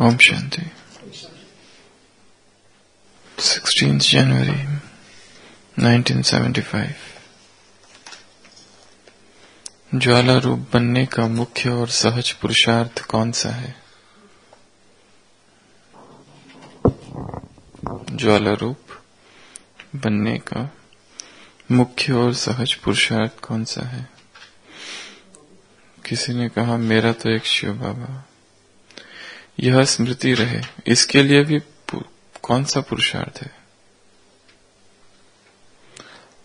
Om Shanti. 16th January 1975। ज्वाला रूप बनने का मुख्य और सहज पुरुषार्थ कौन सा है? ज्वाला रूप बनने का मुख्य और सहज पुरुषार्थ कौन सा है? किसी ने कहा मेरा तो एक शिव बाबा। यह स्मृति रहे, इसके लिए भी कौन सा पुरुषार्थ है?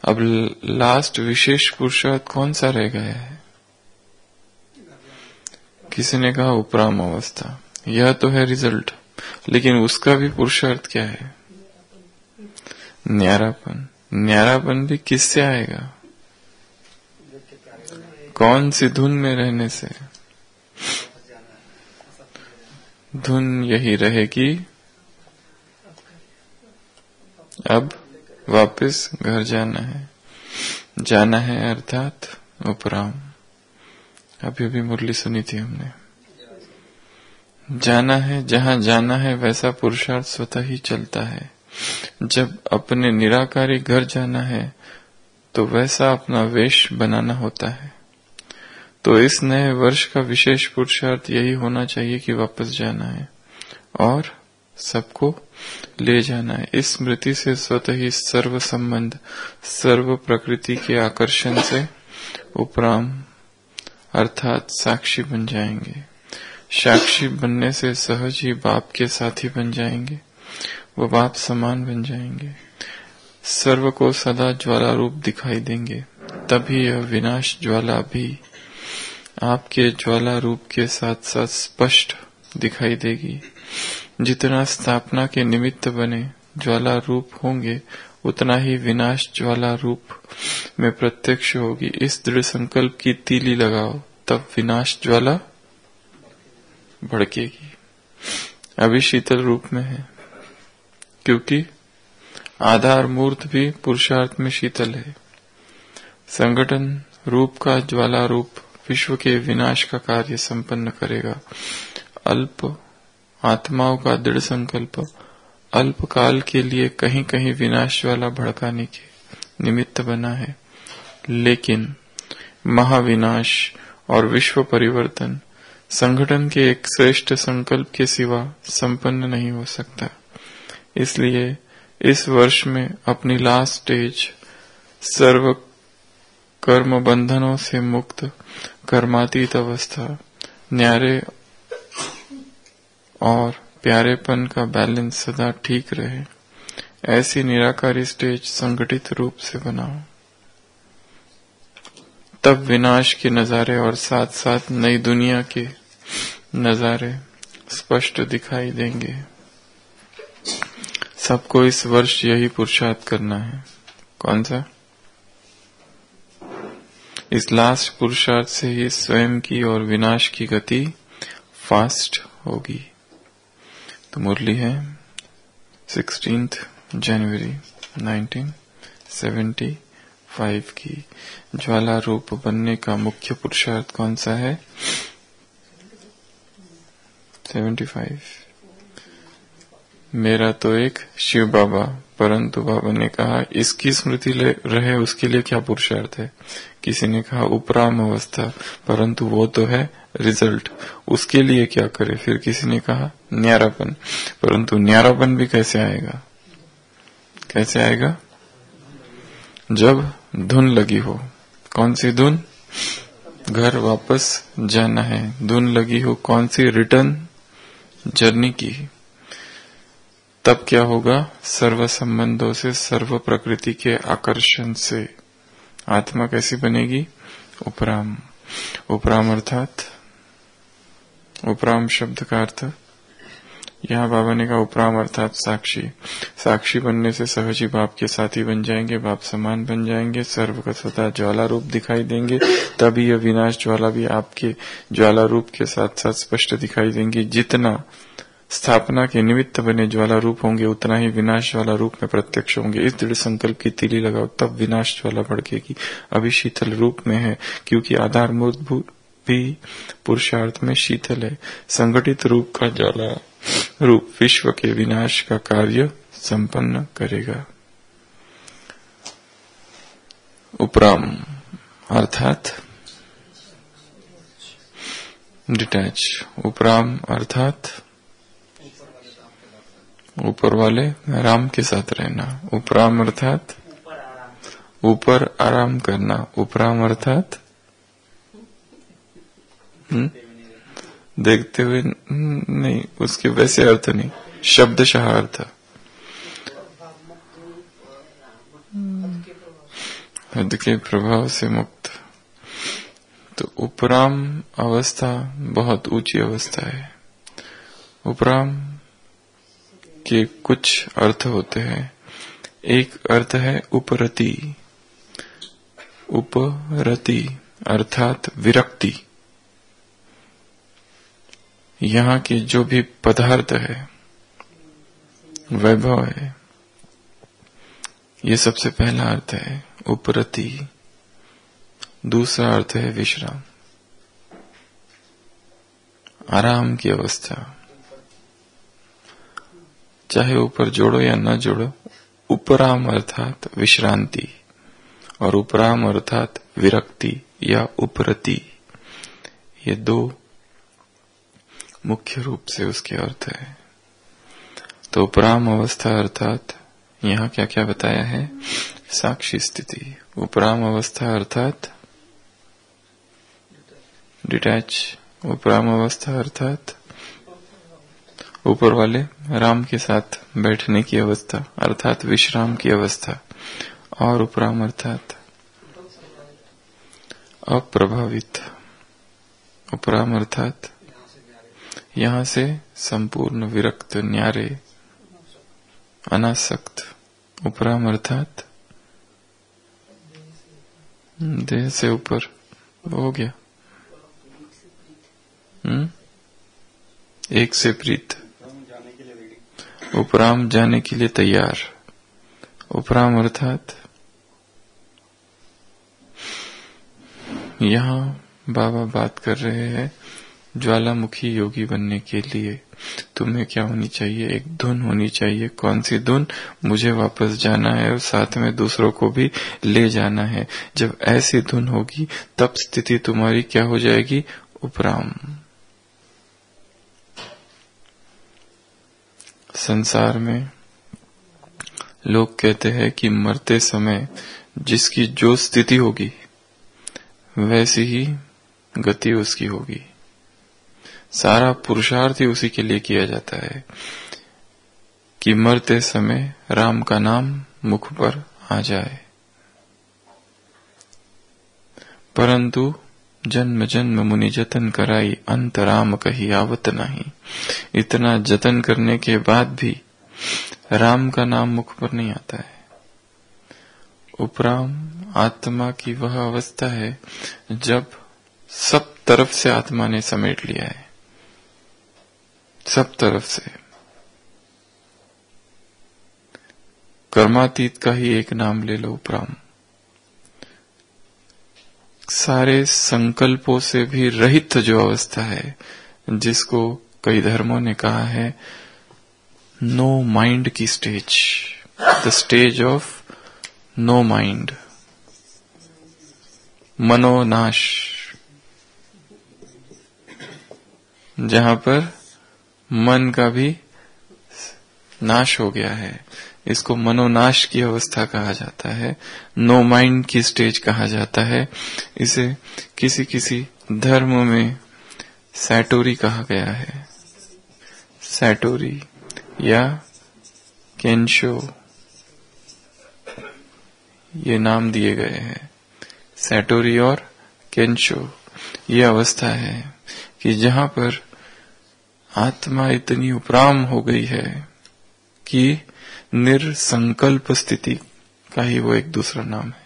अब लास्ट विशेष पुरुषार्थ कौन सा रह गया है? किसी ने कहा उपराम अवस्था। यह तो है रिजल्ट, लेकिन उसका भी पुरुषार्थ क्या है? न्यारापन। न्यारापन भी किससे आएगा? कौन सी धुन में रहने से? धुन यही रहेगी, अब वापस घर जाना है। जाना है अर्थात उपराम। अभी भी मुरली सुनी थी हमने। जाना है, जहां जाना है वैसा पुरुषार्थ स्वतः ही चलता है। जब अपने निराकारी घर जाना है तो वैसा अपना वेश बनाना होता है। तो इस नए वर्ष का विशेष पुरुषार्थ यही होना चाहिए कि वापस जाना है और सबको ले जाना है। इस स्मृति से स्वतः ही सर्व संबंध, सर्व प्रकृति के आकर्षण से उपराम अर्थात साक्षी बन जाएंगे। साक्षी बनने से सहज ही बाप के साथी बन जाएंगे, वो बाप समान बन जाएंगे। सर्व को सदा ज्वाला रूप दिखाई देंगे। तभी यह विनाश ज्वाला भी आपके ज्वाला रूप के साथ साथ स्पष्ट दिखाई देगी। जितना स्थापना के निमित्त बने ज्वाला रूप होंगे, उतना ही विनाश ज्वाला रूप में प्रत्यक्ष होगी। इस दृढ़ संकल्प की तीली लगाओ, तब विनाश ज्वाला भड़केगी। अभी शीतल रूप में है, क्योंकि आधार मूर्त भी पुरुषार्थ में शीतल है। संगठन रूप का ज्वाला रूप विश्व के विनाश का कार्य संपन्न करेगा। अल्प आत्माओं का दृढ़ संकल्प अल्प काल के लिए कहीं कहीं विनाश ज्वाला भड़काने के निमित्त बना है, लेकिन महाविनाश और विश्व परिवर्तन संगठन के एक श्रेष्ठ संकल्प के सिवा संपन्न नहीं हो सकता। इसलिए इस वर्ष में अपनी लास्ट स्टेज सर्व कर्म बंधनों से मुक्त कर्मातीत अवस्था, न्यारे और प्यारेपन का बैलेंस सदा ठीक रहे, ऐसी निराकारी स्टेज संगठित रूप से बनाओ। तब विनाश के नजारे और साथ साथ नई दुनिया के नजारे स्पष्ट दिखाई देंगे। सबको इस वर्ष यही पुरुषार्थ करना है। कौन सा? इस लास्ट पुरुषार्थ से ही स्वयं की और विनाश की गति फास्ट होगी। तो मुरली है 16th January 1975 की। ज्वाला रूप बनने का मुख्य पुरुषार्थ कौन सा है? 75। मेरा तो एक शिव बाबा, परंतु बाबा ने कहा इसकी स्मृति रहे, उसके लिए क्या पुरुषार्थ है? किसी ने कहा उपराम अवस्था, परंतु वो तो है रिजल्ट, उसके लिए क्या करे? फिर किसी ने कहा न्यारापन, परंतु न्यारापन भी कैसे आएगा? कैसे आएगा? जब धुन लगी हो। कौन सी धुन? घर वापस जाना है। धुन लगी हो कौन सी? रिटर्न जर्नी की। तब क्या होगा? सर्व संबंधों से, सर्व प्रकृति के आकर्षण से आत्मा कैसी बनेगी? उपराम। उपराम अर्थात, उपराम शब्द का अर्थ यहाँ बाबा ने कहा उपराम अर्थात साक्षी। साक्षी बनने से सहज ही बाप के साथी बन जाएंगे, बाप समान बन जाएंगे, सर्व का स्वतः ज्वाला रूप दिखाई देंगे। तभी यह विनाश ज्वाला भी आपके ज्वाला रूप के साथ साथ स्पष्ट दिखाई देंगी। जितना स्थापना के निमित्त बने ज्वाला रूप होंगे, उतना ही विनाश ज्वाला रूप में प्रत्यक्ष होंगे। इस दृढ़ संकल्प की तीली लगाओ, तब विनाश ज्वाला भड़केगी। अभी शीतल रूप में है, क्योंकि आधार मूर्त भी पुरुषार्थ में शीतल है। संगठित रूप का ज्वाला रूप विश्व के विनाश का कार्य संपन्न करेगा। उपराम अर्थात डिटैच। उपराम अर्थात ऊपर वाले राम के साथ रहना। उपराम अर्थात ऊपर आराम करना। उपराम अर्थात देखते हुए नहीं, उसके वैसे अर्थ नहीं, शब्दशः अर्थ। हद के प्रभाव से मुक्त। तो उपराम अवस्था बहुत ऊंची अवस्था है। उपराम के कुछ अर्थ होते हैं। एक अर्थ है उपरति। उपरति अर्थात विरक्ति। यहाँ के जो भी पदार्थ है, वैभव है, ये सबसे पहला अर्थ है उपरति। दूसरा अर्थ है विश्राम, आराम की अवस्था। चाहे ऊपर जोड़ो या न जोड़ो, उपराम अर्थात विश्रांति और उपराम अर्थात विरक्ति या उपरति, ये दो मुख्य रूप से उसके अर्थ है। तो उपराम अवस्था अर्थात यहाँ क्या क्या बताया है? साक्षी स्थिति। उपराम अवस्था अर्थात डिटैच। उपराम अवस्था अर्थात ऊपर वाले राम के साथ बैठने की अवस्था अर्थात विश्राम की अवस्था। और उपराम अर्थात अप्रभावित। उपराम अर्थात यहाँ से संपूर्ण विरक्त, न्यारे, अनासक्त। उपराम अर्थात देह से ऊपर हो गया, एक से प्रीत। उपराम जाने के लिए तैयार। उपराम अर्थात यहाँ बाबा बात कर रहे हैं ज्वालामुखी योगी बनने के लिए तुम्हें क्या होनी चाहिए? एक धुन होनी चाहिए। कौन सी धुन? मुझे वापस जाना है और साथ में दूसरों को भी ले जाना है। जब ऐसी धुन होगी तब स्थिति तुम्हारी क्या हो जाएगी? उपराम। संसार में लोग कहते हैं कि मरते समय जिसकी जो स्थिति होगी वैसी ही गति उसकी होगी। सारा पुरुषार्थ ही उसी के लिए किया जाता है कि मरते समय राम का नाम मुख पर आ जाए। परंतु जन्म जन्म मुनि जतन कराई, अंत राम कही आवत नहीं। इतना जतन करने के बाद भी राम का नाम मुख पर नहीं आता है। उपराम आत्मा की वह अवस्था है जब सब तरफ से आत्मा ने समेट लिया है, सब तरफ से। कर्मातीत का ही एक नाम ले लो, उपराम। सारे संकल्पों से भी रहित जो अवस्था है, जिसको कई धर्मों ने कहा है नो माइंड की stage, the stage of no mind, मनोनाश, जहां पर मन का भी नाश हो गया है। इसको मनोनाश की अवस्था कहा जाता है, नो माइंड की स्टेज कहा जाता है। इसे किसी किसी धर्म में सैटोरी कहा गया है, सैटोरी या केंशो, ये नाम दिए गए हैं। सैटोरी और केंशो ये अवस्था है कि जहां पर आत्मा इतनी उपराम हो गई है कि निर्संकल्प स्थिति का ही वो एक दूसरा नाम है।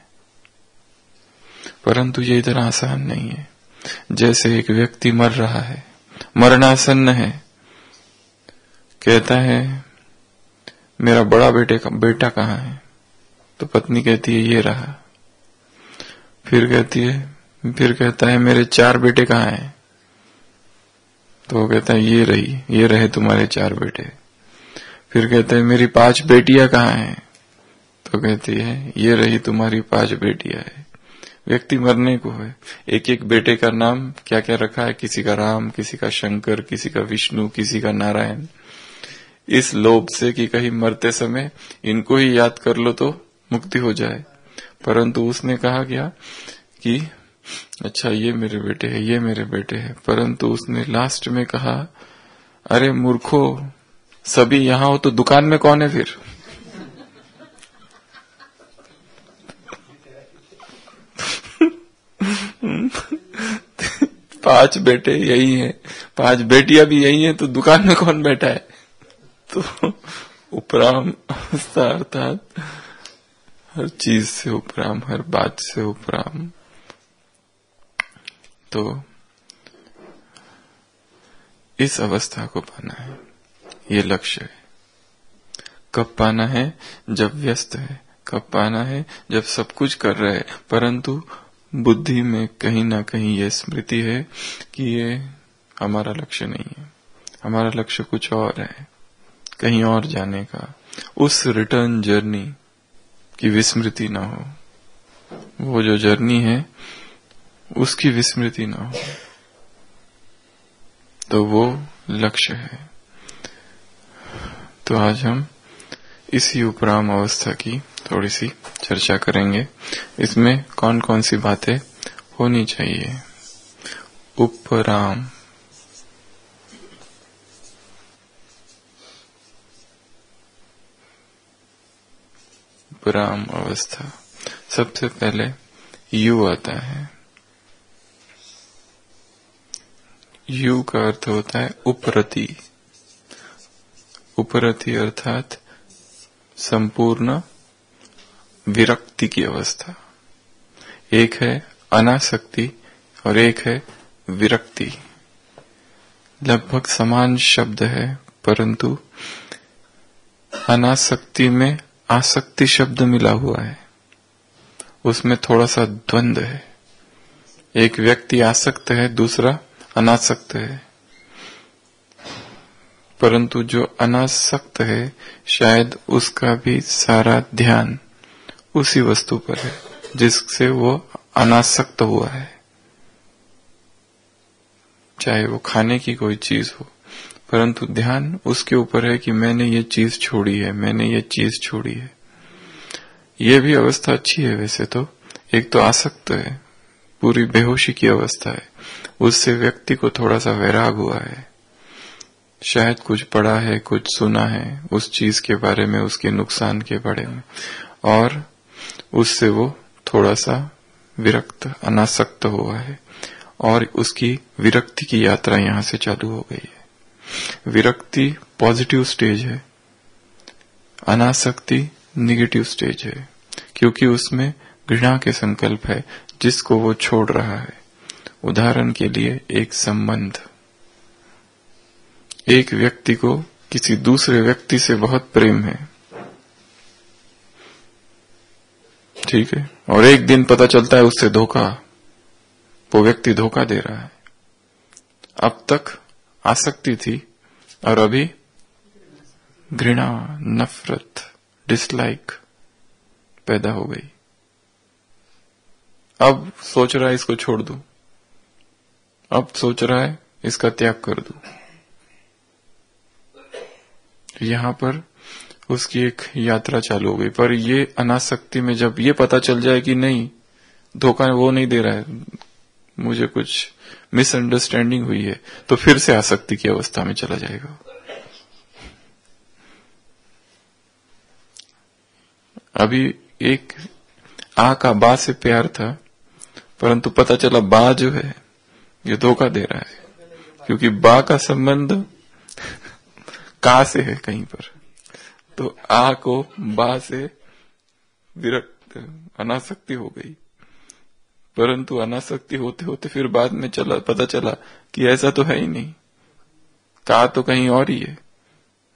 परंतु ये इतना आसान नहीं है। जैसे एक व्यक्ति मर रहा है, मरणासन्न है, कहता है मेरा बड़ा बेटा कहाँ है? तो पत्नी कहती है ये रहा। फिर कहता है मेरे 4 बेटे कहाँ हैं? तो वो कहता है ये रहे तुम्हारे 4 बेटे। फिर कहते हैं मेरी 5 बेटियां कहाँ हैं? तो कहती है ये रही तुम्हारी 5 बेटियां है। व्यक्ति मरने को है, एक एक बेटे का नाम क्या क्या रखा है, किसी का राम, किसी का शंकर, किसी का विष्णु, किसी का नारायण। इस लोभ से कि कहीं मरते समय इनको ही याद कर लो तो मुक्ति हो जाए। परंतु उसने कहा क्या कि अच्छा ये मेरे बेटे हैं, ये मेरे बेटे हैं। परंतु उसने लास्ट में कहा अरे मूर्खो, सभी यहां हो तो दुकान में कौन है फिर? पांच बेटे यही हैं, 5 बेटियां भी यही हैं, तो दुकान में कौन बैठा है? तो उपराम अवस्था अर्थात हर चीज से उपराम, हर बात से उपराम। तो इस अवस्था को पाना है, ये लक्ष्य है। कब पाना है? जब व्यस्त है। कब पाना है? जब सब कुछ कर रहे हैं, परंतु बुद्धि में कहीं ना कहीं ये स्मृति है कि ये हमारा लक्ष्य नहीं है, हमारा लक्ष्य कुछ और है, कहीं और जाने का। उस रिटर्न जर्नी की विस्मृति ना हो, वो जो जर्नी है उसकी विस्मृति ना हो, तो वो लक्ष्य है। तो आज हम इसी उपराम अवस्था की थोड़ी सी चर्चा करेंगे। इसमें कौन कौन सी बातें होनी चाहिए। उपराम, उपराम अवस्था, सबसे पहले यू आता है। यू का अर्थ होता है उपरति। उपरति अर्थात संपूर्ण विरक्ति की अवस्था। एक है अनासक्ति और एक है विरक्ति। लगभग समान शब्द है, परंतु अनासक्ति में आसक्ति शब्द मिला हुआ है, उसमें थोड़ा सा द्वंद्व है। एक व्यक्ति आसक्त है, दूसरा अनासक्त है। परंतु जो अनासक्त है शायद उसका भी सारा ध्यान उसी वस्तु पर है जिससे वो अनासक्त हुआ है। चाहे वो खाने की कोई चीज हो, परंतु ध्यान उसके ऊपर है कि मैंने ये चीज छोड़ी है, मैंने ये चीज छोड़ी है। ये भी अवस्था अच्छी है वैसे तो। एक तो आसक्त है, पूरी बेहोशी की अवस्था है, उससे व्यक्ति को थोड़ा सा वैराग हुआ है। शायद कुछ पढ़ा है, कुछ सुना है उस चीज के बारे में, उसके नुकसान के बारे में, और उससे वो थोड़ा सा विरक्त, अनासक्त हुआ है, और उसकी विरक्ति की यात्रा यहां से चालू हो गई है। विरक्ति पॉजिटिव स्टेज है, अनासक्ति निगेटिव स्टेज है, क्योंकि उसमें घृणा के संकल्प है जिसको वो छोड़ रहा है। उदाहरण के लिए एक संबंध, एक व्यक्ति को किसी दूसरे व्यक्ति से बहुत प्रेम है, ठीक है, और एक दिन पता चलता है उससे धोखा, वो व्यक्ति धोखा दे रहा है। अब तक आसक्ति थी और अभी घृणा, नफरत, डिसलाइक पैदा हो गई। अब सोच रहा है इसको छोड़ दूं, अब सोच रहा है इसका त्याग कर दूं। यहां पर उसकी एक यात्रा चालू हो गई। पर ये अनासक्ति में जब ये पता चल जाए कि नहीं, धोखा वो नहीं दे रहा है, मुझे कुछ मिसअंडरस्टैंडिंग हुई है, तो फिर से आसक्ति की अवस्था में चला जाएगा। अभी एक आ का बा से प्यार था, परंतु पता चला बा जो है ये धोखा दे रहा है, क्योंकि बा का संबंध का से है कहीं पर। तो आ को बा से विरक्त, अनासक्ति हो गई। परंतु अनासक्ति होते होते फिर बाद में पता चला कि ऐसा तो है ही नहीं, का तो कहीं और ही है,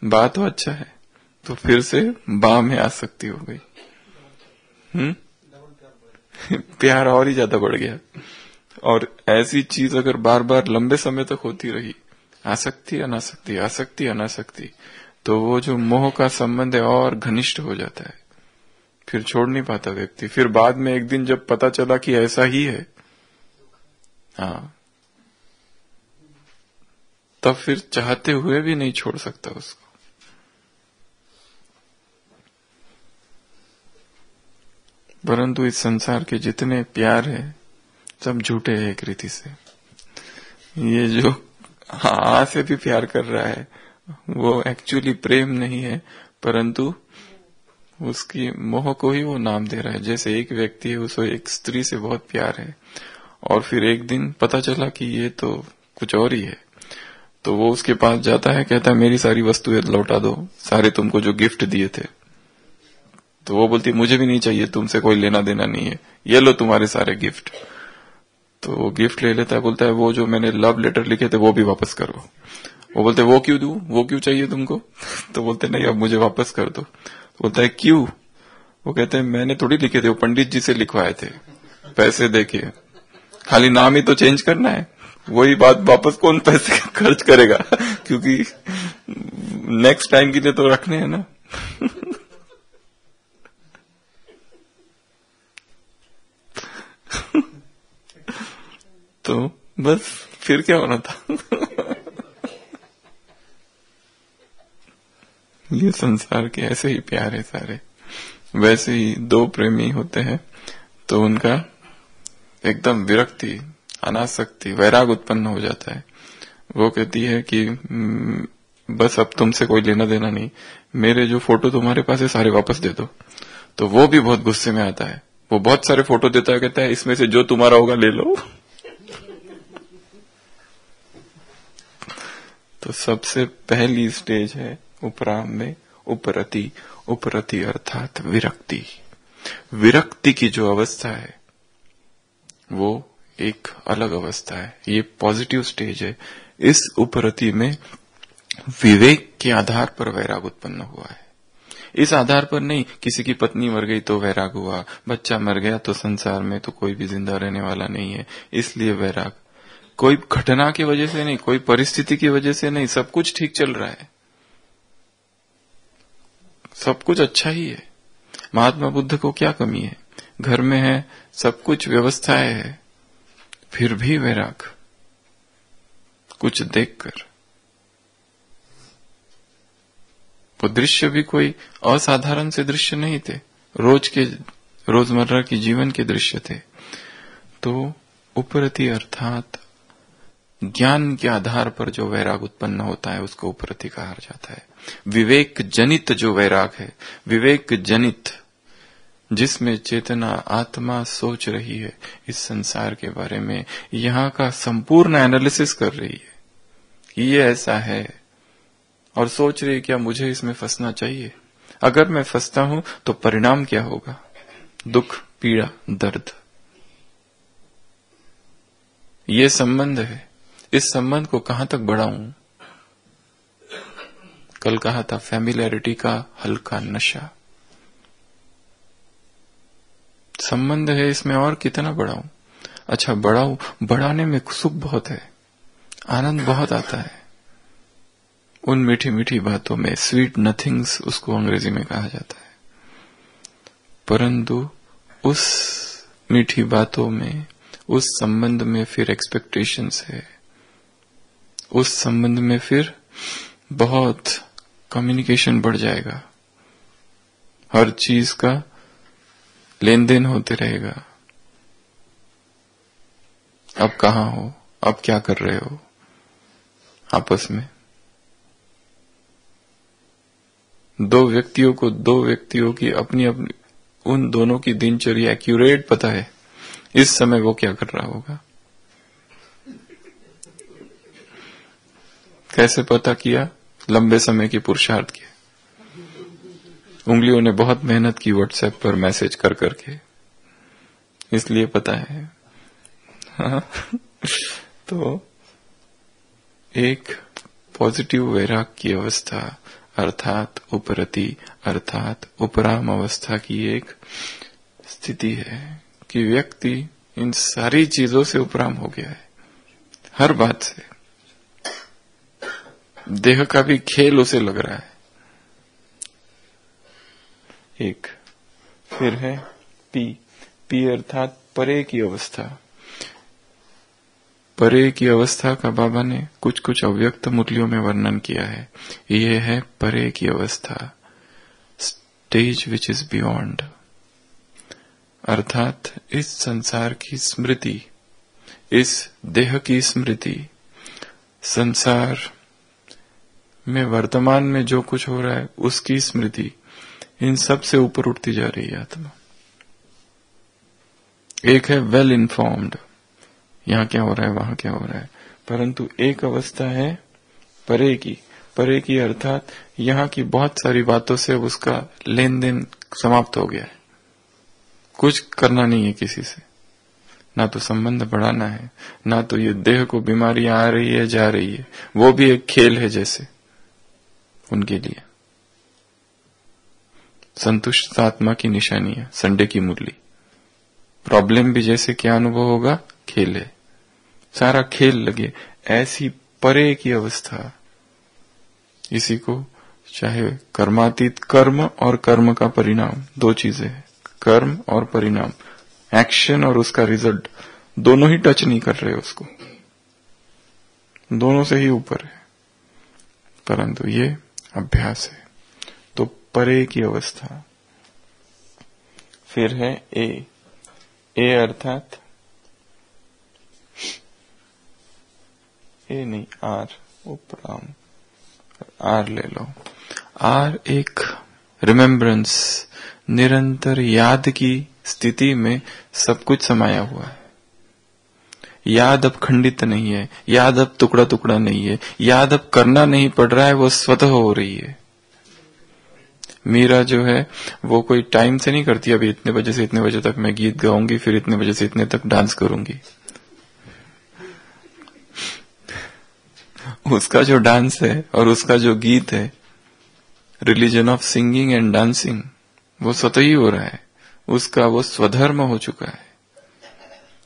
बा तो अच्छा है, तो फिर से बा में आसक्ति हो गई। प्यार और ही ज्यादा बढ़ गया। और ऐसी चीज अगर बार बार लंबे समय तक होती रही, आसक्ति अनासक्ति, आसक्ति अनासक्ति, तो वो जो मोह का संबंध है और घनिष्ठ हो जाता है, फिर छोड़ नहीं पाता व्यक्ति। फिर बाद में एक दिन जब पता चला कि ऐसा ही है, हाँ, तब फिर चाहते हुए भी नहीं छोड़ सकता उसको। परंतु इस संसार के जितने प्यार है सब झूठे हैं एक रीति से। ये जो हाँ से भी प्यार कर रहा है वो एक्चुअली प्रेम नहीं है, परंतु उसकी मोह को ही वो नाम दे रहा है। जैसे एक व्यक्ति है, उसको एक स्त्री से बहुत प्यार है और फिर एक दिन पता चला कि ये तो कुछ और ही है, तो वो उसके पास जाता है, कहता है मेरी सारी वस्तुएं लौटा दो, सारे तुमको जो गिफ्ट दिए थे। तो वो बोलती मुझे भी नहीं चाहिए, तुमसे कोई लेना देना नहीं है, ये लो तुम्हारे सारे गिफ्ट। तो वो गिफ्ट ले लेता है, बोलता है वो जो मैंने लव लेटर लिखे थे वो भी वापस करो। वो बोलते वो क्यों दूं, वो क्यों चाहिए तुमको? तो बोलते नहीं अब मुझे वापस कर दो। तो बोलता है क्यों? वो कहते हैं मैंने थोड़ी लिखे थे, वो पंडित जी से लिखवाए थे पैसे देके, खाली नाम ही तो चेंज करना है, वही बात वापस कौन पैसे खर्च करेगा क्योंकि नेक्स्ट टाइम के लिए तो रखने हैं ना। तो बस फिर क्या होना था। ये संसार के ऐसे ही प्यार है सारे। वैसे ही दो प्रेमी होते हैं तो उनका एकदम विरक्ति, अनासक्ति, वैराग उत्पन्न हो जाता है। वो कहती है कि बस अब तुमसे कोई लेना देना नहीं, मेरे जो फोटो तुम्हारे पास है सारे वापस दे दो। तो वो भी बहुत गुस्से में आता है, वो बहुत सारे फोटो देता है, कहता है इसमें से जो तुम्हारा होगा ले लो। तो सबसे पहली स्टेज है उपराम में उपरति। उपरति अर्थात विरक्ति। विरक्ति की जो अवस्था है वो एक अलग अवस्था है, ये पॉजिटिव स्टेज है। इस उपरति में विवेक के आधार पर वैराग उत्पन्न हुआ है। इस आधार पर नहीं, किसी की पत्नी मर गई तो वैराग हुआ, बच्चा मर गया तो संसार में तो कोई भी जिंदा रहने वाला नहीं है इसलिए वैराग। कोई घटना की वजह से नहीं, कोई परिस्थिति की वजह से नहीं, सब कुछ ठीक चल रहा है, सब कुछ अच्छा ही है। महात्मा बुद्ध को क्या कमी है? घर में है, सब कुछ व्यवस्थाएं है, फिर भी वैराग कुछ देखकर। वो दृश्य भी कोई असाधारण से दृश्य नहीं थे, रोजमर्रा की जीवन के दृश्य थे। तो उपरति अर्थात ज्ञान के आधार पर जो वैराग उत्पन्न होता है उसको उपरति कहा जाता है। विवेक जनित जो वैराग है, विवेक जनित, जिसमें चेतना आत्मा सोच रही है इस संसार के बारे में, यहाँ का संपूर्ण एनालिसिस कर रही है कि ये ऐसा है और सोच रही है क्या मुझे इसमें फंसना चाहिए, अगर मैं फंसता हूं तो परिणाम क्या होगा, दुख, पीड़ा, दर्द। ये संबंध है, इस संबंध को कहां तक बढ़ाऊं? कल कहा था फैमिलियरिटी का हल्का नशा। संबंध है, इसमें और कितना बढ़ाऊं? अच्छा बढ़ाऊं, बढ़ाने में सुख बहुत है, आनंद बहुत आता है उन मीठी मीठी बातों में, स्वीट नथिंग्स उसको अंग्रेजी में कहा जाता है। परंतु उस मीठी बातों में, उस संबंध में फिर एक्सपेक्टेशंस है, उस संबंध में फिर बहुत कम्युनिकेशन बढ़ जाएगा, हर चीज का लेन देन होते रहेगा। अब कहाँ हो, अब क्या कर रहे हो, आपस में दो व्यक्तियों की अपनी अपनी, उन दोनों की दिनचर्या एक्यूरेट पता है, इस समय वो क्या कर रहा होगा। कैसे पता किया? लंबे समय की पुरुषार्थ के, उंगलियों ने बहुत मेहनत की व्हाट्सएप पर मैसेज कर करके, इसलिए पता है। हाँ? तो एक पॉजिटिव वैराग की अवस्था अर्थात उपरति अर्थात उपराम अवस्था की एक स्थिति है कि व्यक्ति इन सारी चीजों से उपराम हो गया है, हर बात से। देह का भी खेल उसे लग रहा है। एक फिर है पी अर्थात परे की अवस्था। परे की अवस्था का बाबा ने कुछ कुछ अव्यक्त मुरलियों में वर्णन किया है। ये है परे की अवस्था, स्टेज विच इज बियॉन्ड, अर्थात इस संसार की स्मृति, इस देह की स्मृति, संसार में वर्तमान में जो कुछ हो रहा है उसकी स्मृति, इन सब से ऊपर उठती जा रही है आत्मा। एक है वेल इन्फॉर्म्ड, यहां क्या हो रहा है वहां क्या हो रहा है, परंतु एक अवस्था है परे की अर्थात यहां की बहुत सारी बातों से अब उसका लेन देन समाप्त हो गया है। कुछ करना नहीं है किसी से, ना तो संबंध बढ़ाना है, ना तो ये देह को बीमारियां आ रही है जा रही है, वो भी एक खेल है जैसे उनके लिए। संतुष्ट आत्मा की निशानी है संडे की मुरली। प्रॉब्लम भी जैसे क्या अनुभव होगा, खेल है, सारा खेल लगे। ऐसी परे की अवस्था, इसी को चाहे कर्मातीत, कर्म और कर्म का परिणाम, दो चीजें हैं, कर्म और परिणाम, एक्शन और उसका रिजल्ट, दोनों ही टच नहीं कर रहे उसको, दोनों से ही ऊपर है, परंतु ये अभ्यास है। तो परे की अवस्था। फिर है ए अर्थात नहीं आर, उपराम, आर ले लो। आर एक रिमेम्बरेंस, निरंतर याद की स्थिति में सब कुछ समाया हुआ है। याद अब खंडित नहीं है, याद अब टुकड़ा टुकड़ा नहीं है, याद अब करना नहीं पड़ रहा है, वो स्वतः हो रही है। मीरा जो है वो कोई टाइम से नहीं करती, अभी इतने बजे से इतने बजे तक मैं गीत गाऊंगी, फिर इतने बजे से इतने तक डांस करूंगी। उसका जो डांस है और उसका जो गीत है, religion of singing and dancing, वो स्वतः ही हो रहा है, उसका वो स्वधर्म हो चुका है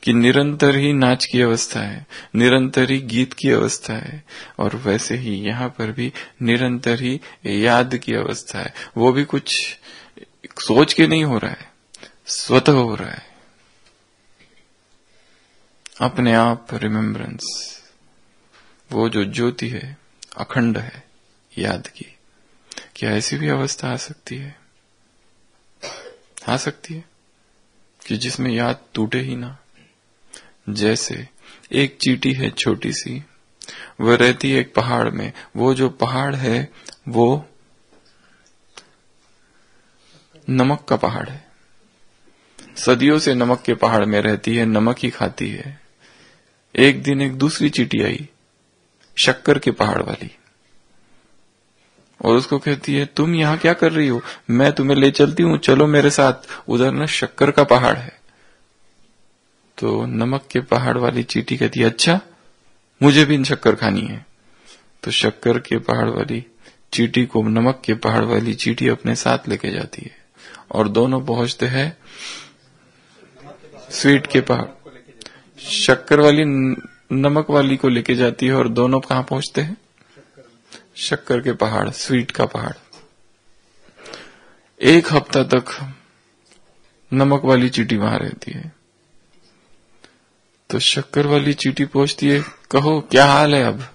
कि निरंतर ही नाच की अवस्था है, निरंतर ही गीत की अवस्था है, और वैसे ही यहाँ पर भी निरंतर ही याद की अवस्था है। वो भी कुछ सोच के नहीं हो रहा है, स्वतः हो रहा है, अपने आप रिमेम्बरेंस। वो जो ज्योति है अखंड है याद की। क्या ऐसी भी अवस्था आ सकती है? आ सकती है कि जिसमें याद टूटे ही ना। जैसे एक चींटी है छोटी सी, वह रहती है एक पहाड़ में। वो जो पहाड़ है वो नमक का पहाड़ है, सदियों से नमक के पहाड़ में रहती है, नमक ही खाती है। एक दिन एक दूसरी चींटी आई, शक्कर के पहाड़ वाली, और उसको कहती है तुम यहाँ क्या कर रही हो, मैं तुम्हें ले चलती हूँ, चलो मेरे साथ, उधर न शक्कर का पहाड़ है। तो नमक के पहाड़ वाली चींटी कहती है अच्छा, मुझे भी शक्कर खानी है। तो शक्कर के पहाड़ वाली चींटी को नमक के पहाड़ वाली चींटी अपने साथ लेके जाती है, और दोनों पहुंचते हैं स्वीट के पहाड़। शक्कर वाली नमक वाली को लेके जाती है, और दोनों कहां पहुंचते हैं? शक्कर के पहाड़, स्वीट का पहाड़। एक हफ्ता तक नमक वाली चींटी वहां रहती है। तो शक्कर वाली चींटी पूछती है कहो क्या हाल है, अब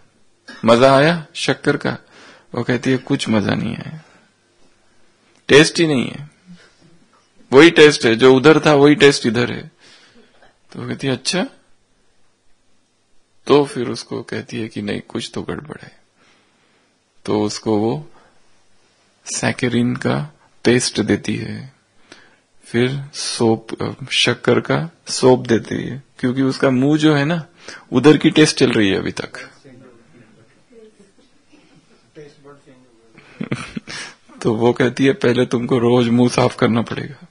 मजा आया शक्कर का? वो कहती है कुछ मजा नहीं आया, टेस्ट ही नहीं है, वही टेस्ट है जो उधर था, वही टेस्ट इधर है। तो वो कहती है अच्छा। तो फिर उसको कहती है कि नहीं कुछ तो गड़बड़ है। तो उसको वो सैकरिन का पेस्ट देती है, फिर शक्कर का सोप देती है, क्योंकि उसका मुंह जो है ना उधर की टेस्ट चल रही है अभी तक। तो वो कहती है पहले तुमको रोज मुंह साफ करना पड़ेगा,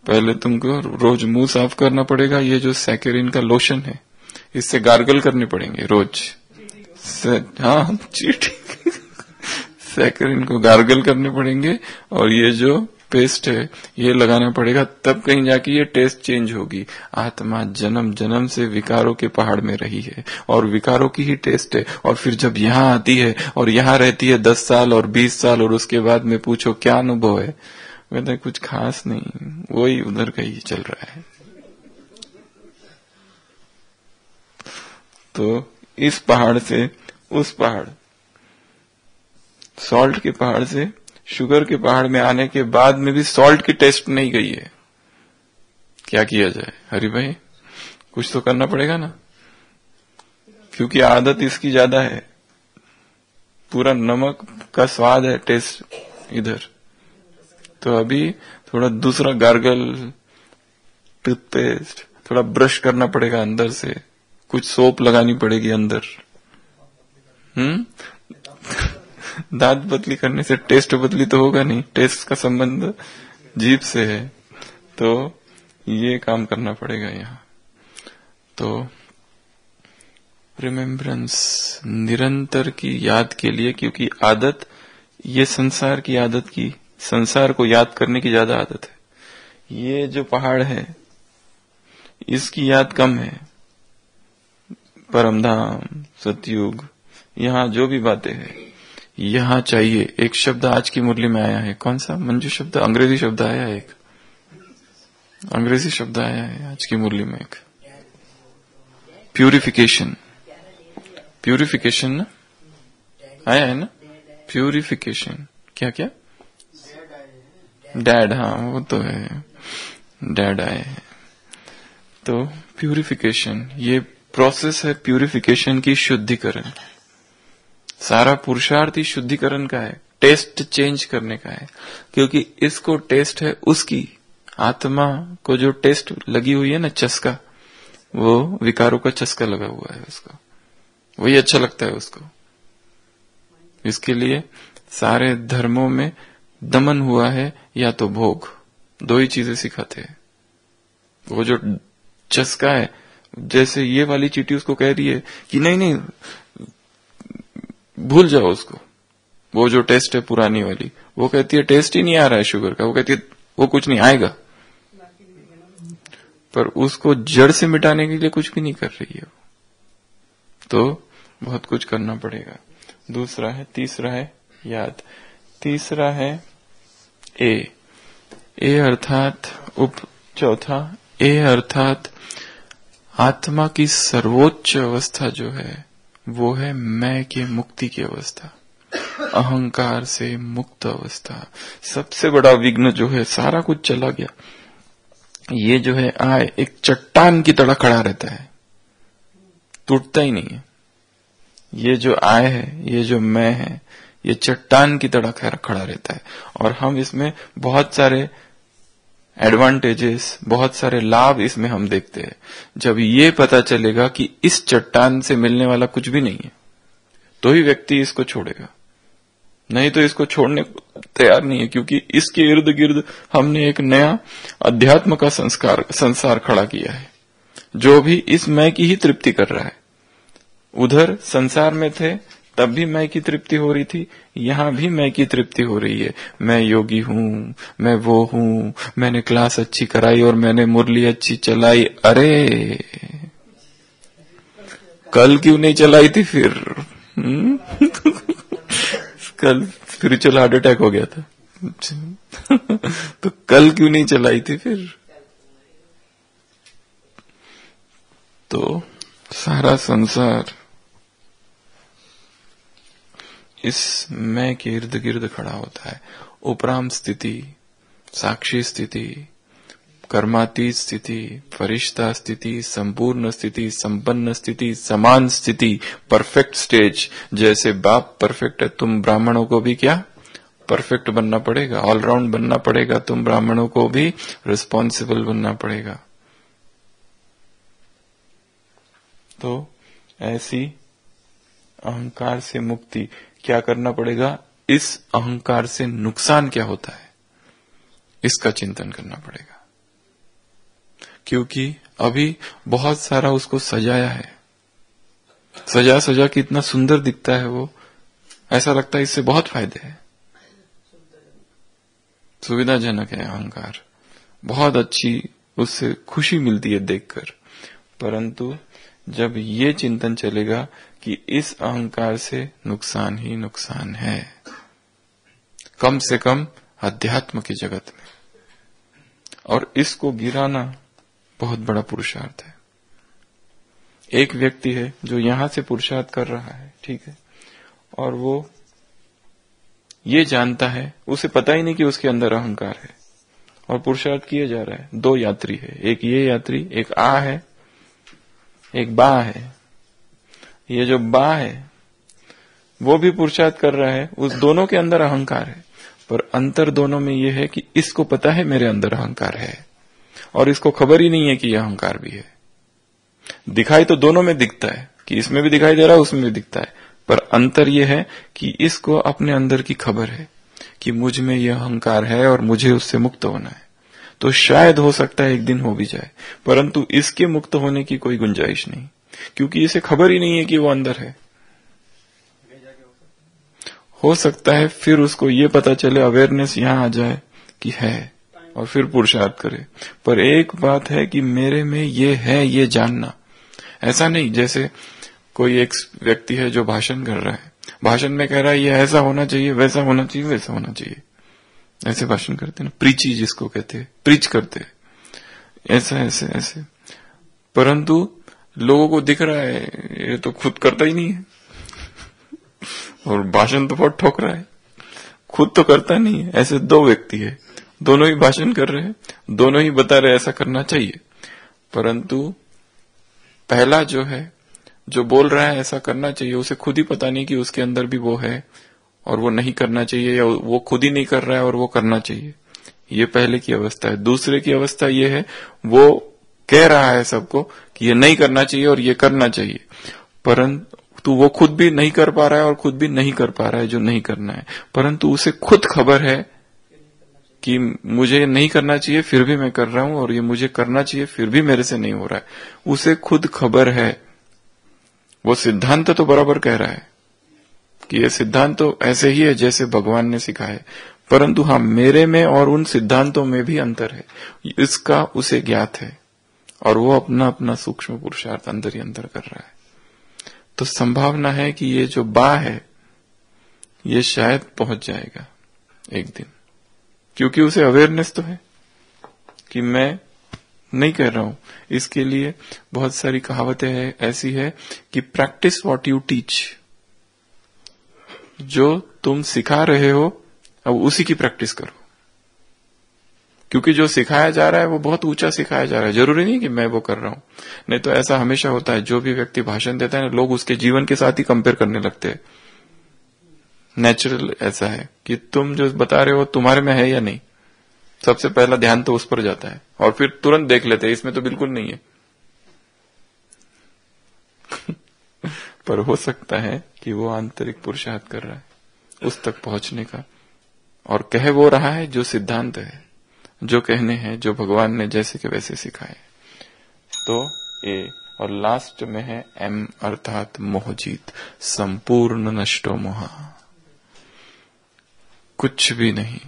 पहले तुमको रोज मुंह साफ करना पड़ेगा। ये जो सैकरिन का लोशन है इससे गार्गल करने पड़ेंगे रोज। हाँ चींटी सैकरिन को गार्गल करने पड़ेंगे, और ये जो पेस्ट है ये लगाना पड़ेगा, तब कहीं जाके ये टेस्ट चेंज होगी। आत्मा जन्म जन्म से विकारों के पहाड़ में रही है और विकारों की ही टेस्ट है, और फिर जब यहाँ आती है और यहाँ रहती है 10 साल और 20 साल, और उसके बाद में पूछो क्या अनुभव है, कहते हैं कुछ खास नहीं, वही उधर का ही चल रहा है। तो इस पहाड़ से उस पहाड़, सॉल्ट के पहाड़ से शुगर के पहाड़ में आने के बाद में भी सॉल्ट की टेस्ट नहीं गई है। क्या किया जाए हरि भाई, कुछ तो करना पड़ेगा ना, क्योंकि आदत इसकी ज्यादा है। पूरा नमक का स्वाद है टेस्ट इधर, तो अभी थोड़ा दूसरा गार्गल, टूथपेस्ट, थोड़ा ब्रश करना पड़ेगा अंदर से, कुछ सोप लगानी पड़ेगी अंदर। दांत बदली करने से टेस्ट बदली तो होगा नहीं, टेस्ट का संबंध जीभ से है, तो ये काम करना पड़ेगा यहाँ। तो रिमेम्बरेंस, निरंतर की याद के लिए, क्योंकि आदत, ये संसार की आदत की, संसार को याद करने की ज्यादा आदत है। ये जो पहाड़ है इसकी याद कम है। परमधाम, सतयुग, यहाँ जो भी बातें हैं यहाँ चाहिए। एक शब्द आज की मुरली में आया है, कौन सा मंजू शब्द, अंग्रेजी शब्द आया है, एक अंग्रेजी शब्द आया है आज की मुरली में, एक प्यूरिफिकेशन। प्यूरिफिकेशन ना आया है ना, प्यूरिफिकेशन। क्या क्या, डैड, हाँ वो तो है, डैड आए हैं। तो प्यूरिफिकेशन, ये प्रोसेस है प्यूरिफिकेशन की, शुद्धिकरण। सारा पुरुषार्थ ही शुद्धिकरण का है, टेस्ट चेंज करने का है, क्योंकि इसको टेस्ट है उसकी आत्मा को जो टेस्ट लगी हुई है ना, चस्का, वो विकारों का चस्का लगा हुआ है उसको, वही अच्छा लगता है उसको। इसके लिए सारे धर्मों में दमन हुआ है या तो भोग, दो ही चीजें सिखाते हैं। वो जो चस्का है, जैसे ये वाली चीटी उसको कह रही है कि नहीं नहीं भूल जाओ उसको, वो जो टेस्ट है पुरानी वाली, वो कहती है टेस्ट ही नहीं आ रहा है शुगर का, वो कहती है वो कुछ नहीं आएगा, पर उसको जड़ से मिटाने के लिए कुछ भी नहीं कर रही है। तो बहुत कुछ करना पड़ेगा। दूसरा है, तीसरा है याद, तीसरा है ए अर्थात चौथा ए अर्थात आत्मा की सर्वोच्च अवस्था जो है वो है मैं के मुक्ति की अवस्था, अहंकार से मुक्त अवस्था। सबसे बड़ा विघ्न जो है, सारा कुछ चला गया, ये जो है आए एक चट्टान की तरह खड़ा रहता है, टूटता ही नहीं है। ये जो आय है, ये जो मैं है, ये चट्टान की तरह खड़ा रहता है, और हम इसमें बहुत सारे एडवांटेजेस, बहुत सारे लाभ इसमें हम देखते हैं। जब ये पता चलेगा कि इस चट्टान से मिलने वाला कुछ भी नहीं है, तो ही व्यक्ति इसको छोड़ेगा, नहीं तो इसको छोड़ने को तैयार नहीं है, क्योंकि इसके इर्द गिर्द हमने एक नया अध्यात्म का संसार खड़ा किया है, जो भी इस मैं की ही तृप्ति कर रहा है। उधर संसार में थे तब भी मैं की तृप्ति हो रही थी, यहाँ भी मैं की तृप्ति हो रही है। मैं योगी हूँ, मैं वो हूँ, मैंने क्लास अच्छी कराई और मैंने मुरली अच्छी चलाई। अरे कल क्यों नहीं चलाई थी फिर? कल स्पिरिचुअल हार्ट अटैक हो गया था तो कल क्यों नहीं चलाई थी फिर? तो सारा संसार इस मैं के इर्द गिर्द खड़ा होता है। उपराम स्थिति, साक्षी स्थिति, कर्मातीत स्थिति, फरिश्ता स्थिति, संपूर्ण स्थिति, संपन्न स्थिति, समान स्थिति, परफेक्ट स्टेज। जैसे बाप परफेक्ट है, तुम ब्राह्मणों को भी क्या परफेक्ट बनना पड़ेगा, ऑलराउंड बनना पड़ेगा। तुम ब्राह्मणों को भी रिस्पॉन्सिबल बनना पड़ेगा। तो ऐसी अहंकार से मुक्ति, क्या करना पड़ेगा? इस अहंकार से नुकसान क्या होता है इसका चिंतन करना पड़ेगा, क्योंकि अभी बहुत सारा उसको सजाया है। सजा सजा के इतना सुंदर दिखता है वो, ऐसा लगता है इससे बहुत फायदे हैं। सुविधाजनक है अहंकार, बहुत अच्छी, उससे खुशी मिलती है देखकर। परंतु जब ये चिंतन चलेगा कि इस अहंकार से नुकसान ही नुकसान है, कम से कम अध्यात्म की जगत में, और इसको गिराना बहुत बड़ा पुरुषार्थ है। एक व्यक्ति है जो यहां से पुरुषार्थ कर रहा है, ठीक है, और वो ये जानता है, उसे पता ही नहीं कि उसके अंदर अहंकार है, और पुरुषार्थ किए जा रहा है। दो यात्री है, एक ये यात्री, एक आ है, एक बा है। ये जो बा है वो भी पुरुषार्थ कर रहा है, उस दोनों के अंदर अहंकार है, पर अंतर दोनों में ये है कि इसको पता है मेरे अंदर अहंकार है, और इसको खबर ही नहीं है कि यह अहंकार भी है। दिखाई तो दोनों में दिखता है कि इसमें भी दिखाई दे रहा है, उसमें भी दिखता है, पर अंतर यह है कि इसको अपने अंदर की खबर है कि मुझ में यह अहंकार है और मुझे उससे मुक्त होना है। तो शायद हो सकता है एक दिन हो भी जाए, परंतु इसके मुक्त होने की कोई गुंजाइश नहीं, क्योंकि इसे खबर ही नहीं है कि वो अंदर है। हो सकता है फिर उसको ये पता चले, अवेयरनेस यहां आ जाए कि है, और फिर पुरुषार्थ करे। पर एक बात है कि मेरे में ये है, ये जानना। ऐसा नहीं जैसे कोई एक व्यक्ति है जो भाषण कर रहा है, भाषण में कह रहा है ये ऐसा होना चाहिए, वैसा होना चाहिए, वैसा होना चाहिए, ऐसे भाषण करते हैं ना, प्रीची जिसको कहते हैं, प्रीच करते हैं, ऐसा ऐसे ऐसे। परंतु लोगों को दिख रहा है ये तो खुद करता ही नहीं है, और भाषण तो बहुत ठोक रहा है, खुद तो करता नहीं है। ऐसे दो व्यक्ति है, दोनों ही भाषण कर रहे हैं, दोनों ही बता रहे ऐसा करना चाहिए, परंतु पहला जो है, जो बोल रहा है ऐसा करना चाहिए, उसे खुद ही पता नहीं कि उसके अंदर भी वो है और वो नहीं करना चाहिए, या वो खुद ही नहीं कर रहा है और वो करना चाहिए। ये पहले की अवस्था है। दूसरे की अवस्था ये है, वो कह रहा है सबको कि ये नहीं करना चाहिए और ये करना चाहिए, परंतु वो खुद भी नहीं कर पा रहा है और खुद भी नहीं कर पा रहा है जो नहीं करना है, परंतु उसे खुद खबर है कि मुझे नहीं करना चाहिए फिर भी मैं कर रहा हूं, और ये मुझे करना चाहिए फिर भी मेरे से नहीं हो रहा है। उसे खुद खबर है। वो सिद्धांत तो बराबर कह रहा है कि ये सिद्धांत तो ऐसे ही है जैसे भगवान ने सिखाया है, परंतु हाँ, मेरे में और उन सिद्धांतों में भी अंतर है, इसका उसे ज्ञात है, और वो अपना अपना सूक्ष्म पुरुषार्थ अंदर ही अंदर कर रहा है। तो संभावना है कि ये जो बा है ये शायद पहुंच जाएगा एक दिन, क्योंकि उसे अवेयरनेस तो है कि मैं नहीं कर रहा हूं। इसके लिए बहुत सारी कहावतें हैं, ऐसी है कि प्रैक्टिस व्हाट यू टीच। जो तुम सिखा रहे हो अब उसी की प्रैक्टिस करो, क्योंकि जो सिखाया जा रहा है वो बहुत ऊंचा सिखाया जा रहा है। जरूरी नहीं कि मैं वो कर रहा हूं, नहीं तो ऐसा हमेशा होता है, जो भी व्यक्ति भाषण देता है ना, लोग उसके जीवन के साथ ही कंपेयर करने लगते हैं। नेचुरल ऐसा है कि तुम जो बता रहे हो तुम्हारे में है या नहीं, सबसे पहला ध्यान तो उस पर जाता है, और फिर तुरंत देख लेते हैं इसमें तो बिल्कुल नहीं है। पर हो सकता है कि वो आंतरिक पुरुषार्थ कर रहा है उस तक पहुंचने का, और कह वो रहा है जो सिद्धांत है, जो कहने हैं, जो भगवान ने जैसे के वैसे सिखाए। तो ए, और लास्ट में है एम, अर्थात मोहजीत, संपूर्ण नष्टो मोहा, कुछ भी नहीं।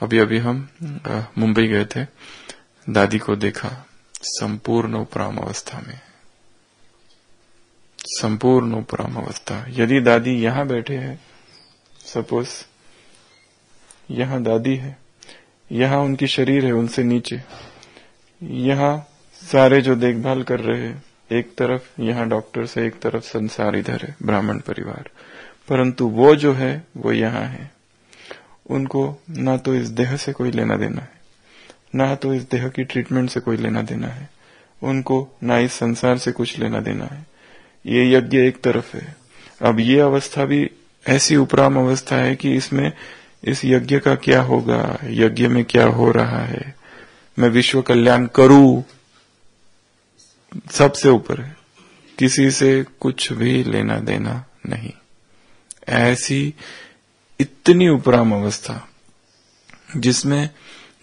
अभी अभी हम मुंबई गए थे, दादी को देखा संपूर्ण उपराम अवस्था में, संपूर्ण उपराम अवस्था। यदि दादी यहां बैठे हैं, सपोज यहां दादी है, यहां उनकी शरीर है उनसे नीचे, यहां सारे जो देखभाल कर रहे हैं एक तरफ, यहां डॉक्टर से एक तरफ संसार इधर है, ब्राह्मण परिवार, परंतु वो जो है वो यहां है। उनको ना तो इस देह से कोई लेना देना है, ना तो इस देह की ट्रीटमेंट से कोई लेना देना है, उनको ना इस संसार से कुछ लेना देना है। ये यज्ञ एक तरफ है। अब ये अवस्था भी ऐसी उपराम अवस्था है कि इसमें इस यज्ञ का क्या होगा, यज्ञ में क्या हो रहा है, मैं विश्व कल्याण करूं, सबसे ऊपर है, किसी से कुछ भी लेना देना नहीं। ऐसी इतनी उपराम अवस्था जिसमें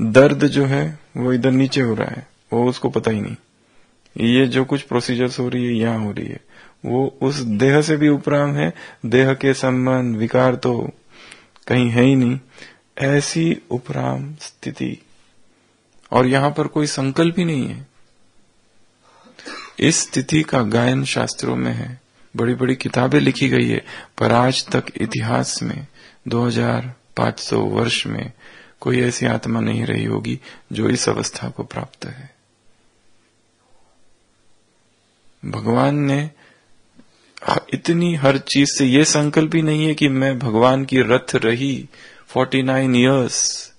दर्द जो है वो इधर नीचे हो रहा है, वो उसको पता ही नहीं, ये जो कुछ प्रोसीजर्स हो रही है यहां हो रही है, वो उस देह से भी उपराम है, देह के संबंध विकार तो कहीं है ही नहीं। ऐसी उपराम स्थिति, और यहां पर कोई संकल्प ही नहीं है। इस स्थिति का गायन शास्त्रों में है, बड़ी बड़ी किताबें लिखी गई है, पर आज तक इतिहास में 2500 वर्ष में कोई ऐसी आत्मा नहीं रही होगी जो इस अवस्था को प्राप्त है। भगवान ने इतनी हर चीज से ये संकल्प ही नहीं है कि मैं भगवान की रथ रही 49 इयर्स,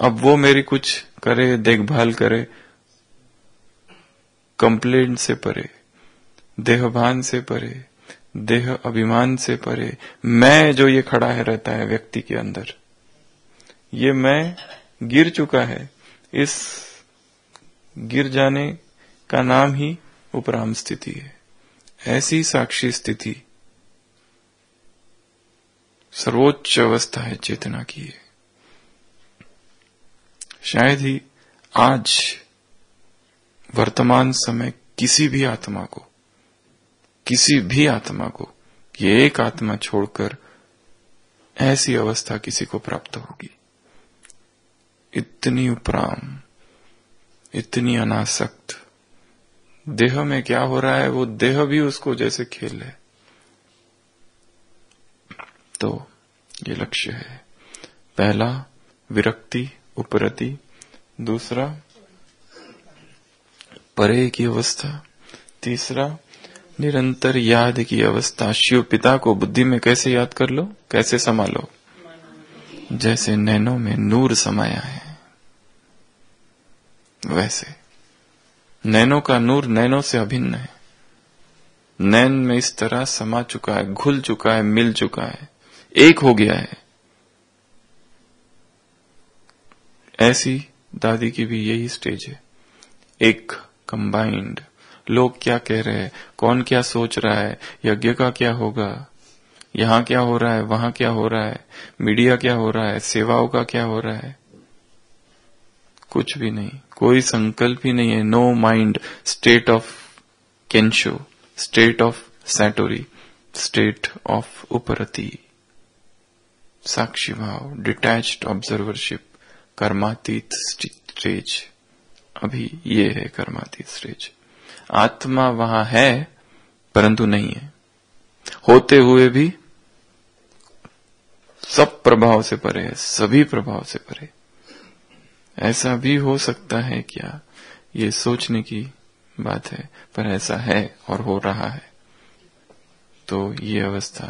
अब वो मेरी कुछ करे, देखभाल करे, कंप्लेंट से परे, देहभान से परे, देह अभिमान से परे, मैं जो ये खड़ा है रहता है व्यक्ति के अंदर, ये मैं गिर चुका है। इस गिर जाने का नाम ही उपराम स्थिति है। ऐसी साक्षी स्थिति सर्वोच्च अवस्था है चेतना की है। शायद ही आज वर्तमान समय किसी भी आत्मा को ये एक आत्मा छोड़कर ऐसी अवस्था किसी को प्राप्त होगी। इतनी उपराम, इतनी अनासक्त, देह में क्या हो रहा है वो देह भी उसको जैसे खेल है। तो ये लक्ष्य है। पहला विरक्ति, उपरति, दूसरा परे की अवस्था, तीसरा निरंतर याद की अवस्था। शिव पिता को बुद्धि में कैसे याद कर लो, कैसे संभालो, जैसे नैनों में नूर समाया है वैसे। नैनों का नूर नैनों से अभिन्न है, नैन में इस तरह समा चुका है, घुल चुका है, मिल चुका है, एक हो गया है। ऐसी दादी की भी यही स्टेज है, एक कंबाइंड। लोग क्या कह रहे हैं, कौन क्या सोच रहा है, यज्ञ का क्या होगा, यहां क्या हो रहा है, वहां क्या हो रहा है, मीडिया क्या हो रहा है, सेवाओं का क्या हो रहा है, कुछ भी नहीं, कोई संकल्प ही नहीं है। No mind, state of kensho, state of satori, state of उपरति, साक्षी भाव, डिटैच्ड ऑब्जर्वरशिप, कर्मातीत स्टेज। अभी ये है कर्मातीत स्टेज। आत्मा वहां है परंतु नहीं है, होते हुए भी सब प्रभाव से परे है, सभी प्रभाव से परे। ऐसा भी हो सकता है क्या, ये सोचने की बात है, पर ऐसा है और हो रहा है। तो ये अवस्था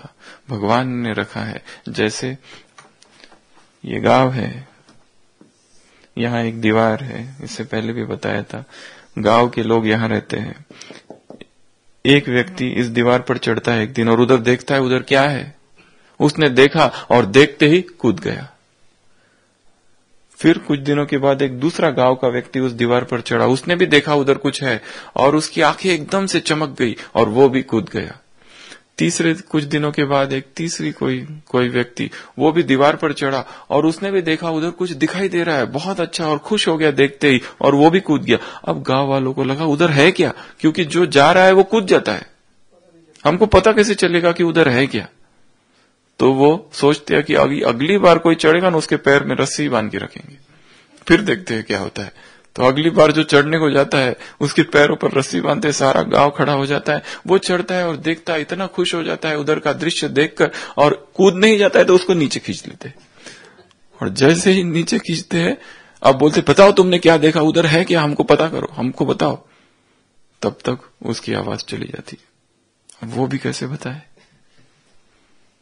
भगवान ने रखा है। जैसे ये गांव है, यहाँ एक दीवार है, इससे पहले भी बताया था, गांव के लोग यहाँ रहते हैं। एक व्यक्ति इस दीवार पर चढ़ता है एक दिन और उधर देखता है, उधर क्या है, उसने देखा और देखते ही कूद गया। फिर कुछ दिनों के बाद एक दूसरा गांव का व्यक्ति उस दीवार पर चढ़ा, उसने भी देखा उधर कुछ है और उसकी आंखें एकदम से चमक गई और वो भी कूद गया। तीसरे कुछ दिनों के बाद एक तीसरी कोई व्यक्ति वो भी दीवार पर चढ़ा और उसने भी देखा उधर कुछ दिखाई दे रहा है, बहुत अच्छा, और खुश हो गया देखते ही और वो भी कूद गया। अब गांव वालों को लगा उधर है क्या, क्योंकि जो जा रहा है वो कूद जाता है, हमको पता कैसे चलेगा कि उधर है क्या। तो वो सोचते हैं कि अगली बार कोई चढ़ेगा ना उसके पैर में रस्सी बांध के रखेंगे, फिर देखते हैं क्या होता है। तो अगली बार जो चढ़ने को जाता है उसके पैरों पर रस्सी बांधते, सारा गांव खड़ा हो जाता है। वो चढ़ता है और देखता है, इतना खुश हो जाता है उधर का दृश्य देखकर, और कूद नहीं जाता है तो उसको नीचे खींच लेते हैं। और जैसे ही नीचे खींचते हैं, अब बोलते बताओ तुमने क्या देखा, उधर है क्या, हमको पता करो, हमको बताओ। तब तक उसकी आवाज चली जाती है। वो भी कैसे बताए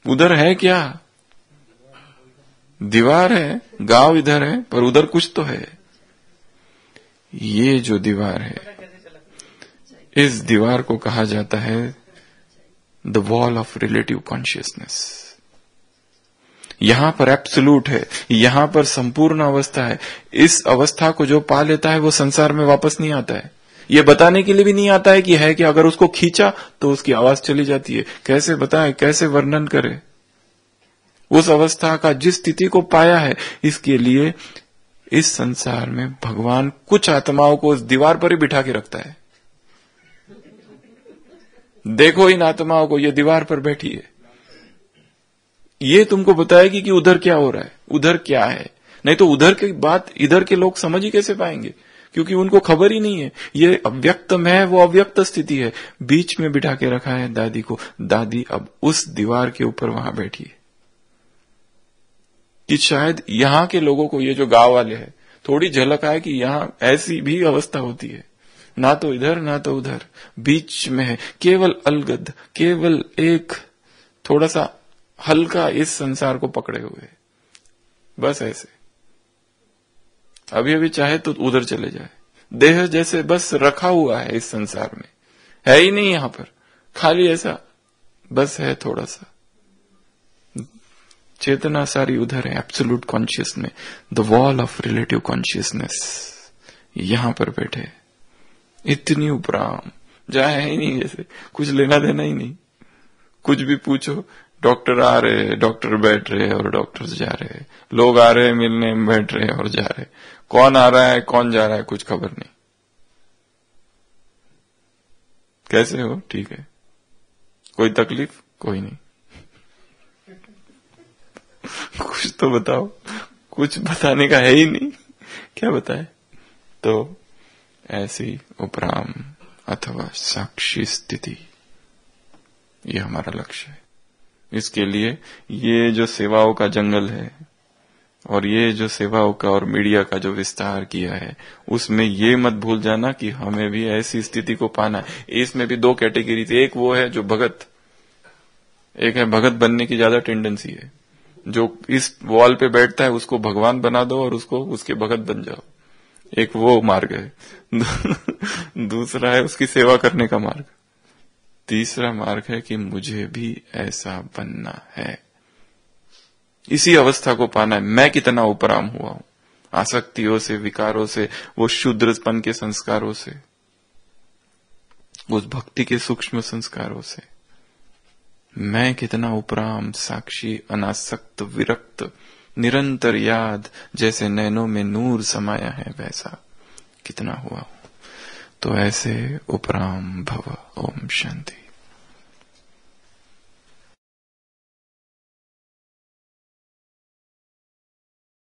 उधर है क्या, दीवार है, गांव इधर है, पर उधर कुछ तो है। ये जो दीवार है, इस दीवार को कहा जाता है the wall of relative consciousness. यहां पर एब्सोल्यूट है, यहां पर संपूर्ण अवस्था है। इस अवस्था को जो पा लेता है वो संसार में वापस नहीं आता है। ये बताने के लिए भी नहीं आता है कि है कि अगर उसको खींचा तो उसकी आवाज चली जाती है। कैसे बताए, कैसे वर्णन करे उस अवस्था का, जिस स्थिति को पाया है। इसके लिए इस संसार में भगवान कुछ आत्माओं को उस दीवार पर ही बिठा के रखता है। देखो इन आत्माओं को, ये दीवार पर बैठी है, ये तुमको बताएगी कि उधर क्या हो रहा है, उधर क्या है। नहीं तो उधर की बात इधर के लोग समझ ही कैसे पाएंगे, क्योंकि उनको खबर ही नहीं है। ये अव्यक्त में है, वो अव्यक्त स्थिति है। बीच में बिठा के रखा है दादी को। दादी अब उस दीवार के ऊपर वहां बैठी है कि शायद यहां के लोगों को, ये जो गांव वाले हैं, थोड़ी झलक आए कि यहां ऐसी भी अवस्था होती है, ना तो इधर ना तो उधर, बीच में है, केवल अलगद, केवल एक थोड़ा सा हल्का इस संसार को पकड़े हुए, बस ऐसे। अभी अभी चाहे तो उधर चले जाए, देह जैसे बस रखा हुआ है इस संसार में, है ही नहीं यहां पर, खाली ऐसा बस है थोड़ा सा। चेतना सारी उधर है, एब्सोल्यूट कॉन्शियस में, the wall of relative consciousness यहां पर बैठे, इतनी उपराम, जहां है ही नहीं, जैसे कुछ लेना देना ही नहीं। कुछ भी पूछो, डॉक्टर आ रहे, डॉक्टर बैठ रहे और डॉक्टर जा रहे, लोग आ रहे मिलने, बैठ रहे और जा रहे, कौन आ रहा है कौन जा रहा है कुछ खबर नहीं। कैसे हो? ठीक है। कोई तकलीफ? कोई नहीं। कुछ तो बताओ, कुछ बताने का है ही नहीं, क्या बताए। तो ऐसी उपराम अथवा साक्षी स्थिति, ये हमारा लक्ष्य है। इसके लिए ये जो सेवाओं का जंगल है और ये जो सेवाओं का और मीडिया का जो विस्तार किया है, उसमें ये मत भूल जाना कि हमें भी ऐसी स्थिति को पाना है। इसमें भी दो कैटेगरी थी, एक वो है जो भगत, एक है भगत बनने की ज्यादा टेंडेंसी है, जो इस वॉल पे बैठता है उसको भगवान बना दो और उसको उसके भगत बन जाओ, एक वो मार्ग है। दूसरा है उसकी सेवा करने का मार्ग। तीसरा मार्ग है कि मुझे भी ऐसा बनना है, इसी अवस्था को पाना है। मैं कितना उपराम हुआ हूं आसक्तियों से, विकारों से, वो शूद्रपन के संस्कारों से, उस भक्ति के सूक्ष्म संस्कारों से। मैं कितना उपराम, साक्षी, अनासक्त, विरक्त, निरंतर याद, जैसे नैनों में नूर समाया है वैसा कितना हुआ हूं। तो ऐसे उपराम भव। ओम शांति।